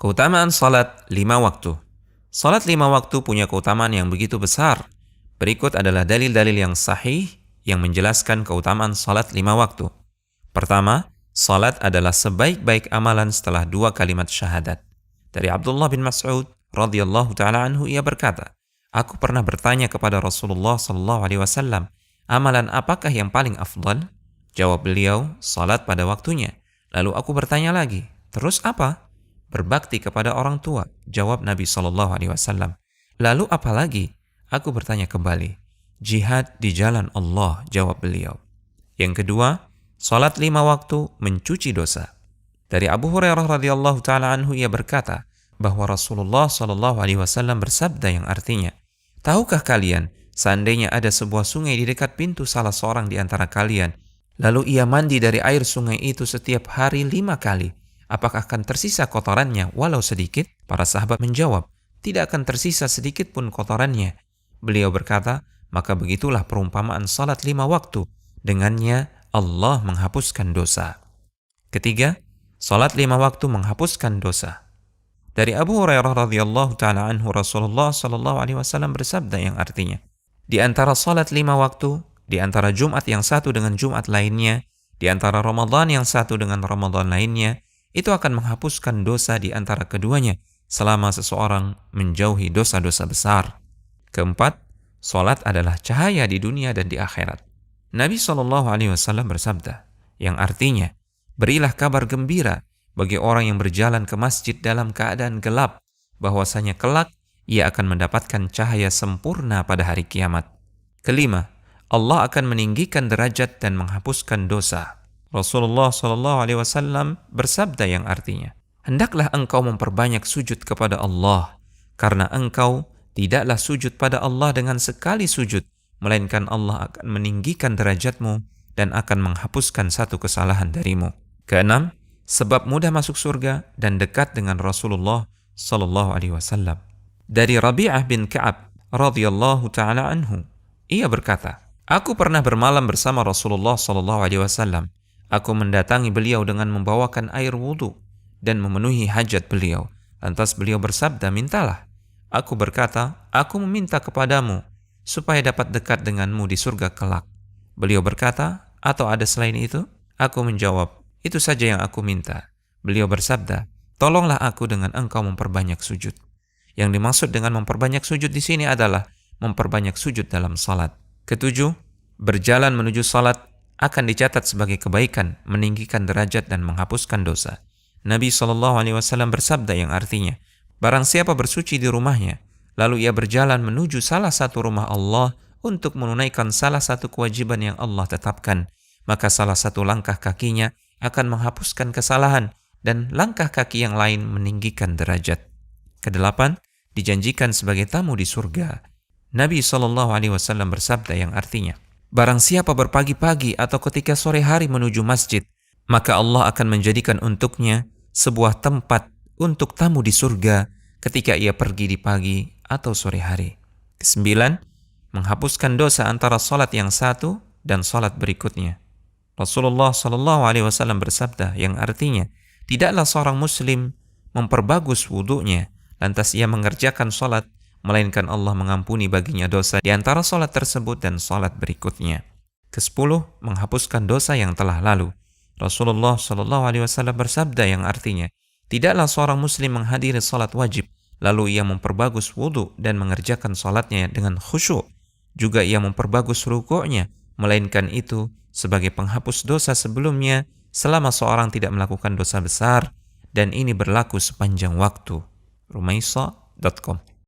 Keutamaan salat 5 waktu. Salat 5 waktu punya keutamaan yang begitu besar. Berikut adalah dalil-dalil yang sahih yang menjelaskan keutamaan salat 5 waktu. Pertama, salat adalah sebaik-baik amalan setelah 2 kalimat syahadat. Dari Abdullah bin Mas'ud radhiyallahu taala anhu, ia berkata, "Aku pernah bertanya kepada Rasulullah sallallahu alaihi wasallam, amalan apakah yang paling afdal?" Jawab beliau, salat pada waktunya. Lalu aku bertanya lagi, "Terus apa?" "Berbakti kepada orang tua," jawab Nabi SAW. "Lalu apa lagi?" Aku bertanya kembali. "Jihad di jalan Allah," jawab beliau. Yang kedua, salat 5 waktu mencuci dosa. Dari Abu Hurairah radhiyallahu taala anhu, ia berkata bahwa Rasulullah SAW bersabda yang artinya, "Tahukah kalian, seandainya ada sebuah sungai di dekat pintu salah seorang di antara kalian, lalu ia mandi dari air sungai itu setiap hari 5 kali, apakah akan tersisa kotorannya walau sedikit?" Para sahabat menjawab, "Tidak akan tersisa sedikit pun kotorannya." Beliau berkata, "Maka begitulah perumpamaan salat 5 waktu. Dengannya Allah menghapuskan dosa." Ketiga, salat 5 waktu menghapuskan dosa. Dari Abu Hurairah radhiyallahu taala anhu, Rasulullah sallallahu alaihi wasallam bersabda yang artinya, di antara salat 5 waktu, di antara Jumat yang satu dengan Jumat lainnya, di antara Ramadan yang satu dengan Ramadan lainnya, itu akan menghapuskan dosa di antara keduanya selama seseorang menjauhi dosa-dosa besar. Keempat, salat adalah cahaya di dunia dan di akhirat. Nabi SAW bersabda, yang artinya, "Berilah kabar gembira bagi orang yang berjalan ke masjid dalam keadaan gelap, bahwasanya kelak ia akan mendapatkan cahaya sempurna pada hari kiamat." Kelima, Allah akan meninggikan derajat dan menghapuskan dosa. Rasulullah SAW bersabda yang artinya, "Hendaklah engkau memperbanyak sujud kepada Allah, karena engkau tidaklah sujud pada Allah dengan sekali sujud, melainkan Allah akan meninggikan derajatmu dan akan menghapuskan satu kesalahan darimu." Keenam, sebab mudah masuk surga dan dekat dengan Rasulullah SAW. Dari Rabi'ah bin Ka'ab radhiyallahu taala anhu, ia berkata, "Aku pernah bermalam bersama Rasulullah SAW. Aku mendatangi beliau dengan membawakan air wudhu dan memenuhi hajat beliau. Lantas beliau bersabda, 'Mintalah.' Aku berkata, 'Aku meminta kepadamu supaya dapat dekat denganmu di surga kelak.' Beliau berkata, 'Atau ada selain itu?' Aku menjawab, 'Itu saja yang aku minta.' Beliau bersabda, 'Tolonglah aku dengan engkau memperbanyak sujud.'" Yang dimaksud dengan memperbanyak sujud di sini adalah memperbanyak sujud dalam salat. Ketujuh, berjalan menuju salat akan dicatat sebagai kebaikan, meninggikan derajat dan menghapuskan dosa. Nabi SAW bersabda yang artinya, "Barang siapa bersuci di rumahnya, lalu ia berjalan menuju salah satu rumah Allah untuk menunaikan salah satu kewajiban yang Allah tetapkan, maka salah satu langkah kakinya akan menghapuskan kesalahan dan langkah kaki yang lain meninggikan derajat." Kedelapan, dijanjikan sebagai tamu di surga. Nabi SAW bersabda yang artinya, "Barang siapa berpagi-pagi atau ketika sore hari menuju masjid, maka Allah akan menjadikan untuknya sebuah tempat untuk tamu di surga ketika ia pergi di pagi atau sore hari." Kesembilan, menghapuskan dosa antara salat yang satu dan salat berikutnya. Rasulullah SAW bersabda yang artinya, tidaklah seorang muslim memperbagus wudunya lantas ia mengerjakan salat, melainkan Allah mengampuni baginya dosa di antara salat tersebut dan salat berikutnya. Kesepuluh, menghapuskan dosa yang telah lalu. Rasulullah SAW bersabda yang artinya, tidaklah seorang muslim menghadiri salat wajib, lalu ia memperbagus wudu dan mengerjakan salatnya dengan khusyuk. Juga ia memperbagus rukuknya, melainkan itu sebagai penghapus dosa sebelumnya selama seorang tidak melakukan dosa besar, dan ini berlaku sepanjang waktu. Rumaisa.com